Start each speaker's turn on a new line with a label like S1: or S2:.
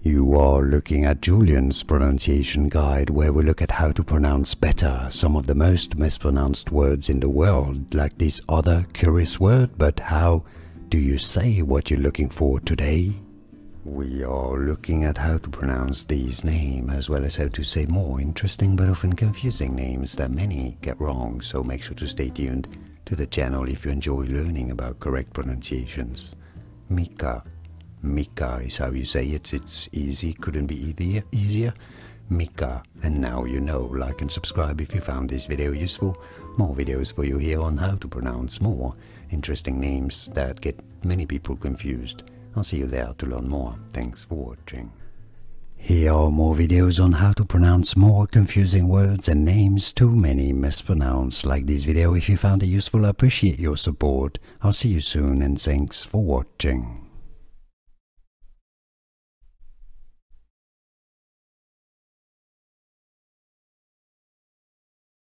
S1: You are looking at Julian's pronunciation guide, where we look at how to pronounce better some of the most mispronounced words in the world, like this other curious word. But how do you say what you're looking for today? We are looking at how to pronounce these names, as well as how to say more interesting but often confusing names that many get wrong, so make sure to stay tuned to the channel if you enjoy learning about correct pronunciations. Mika. Mika is how you say it. It's easy, couldn't be easier. Mika. And now you know. Like and subscribe if you found this video useful. More videos for you here on how to pronounce more interesting names that get many people confused. I'll see you there to learn more. Thanks for watching. Here are more videos on how to pronounce more confusing words and names too many mispronounced. Like this video if you found it useful. I appreciate your support. I'll see you soon and thanks for watching.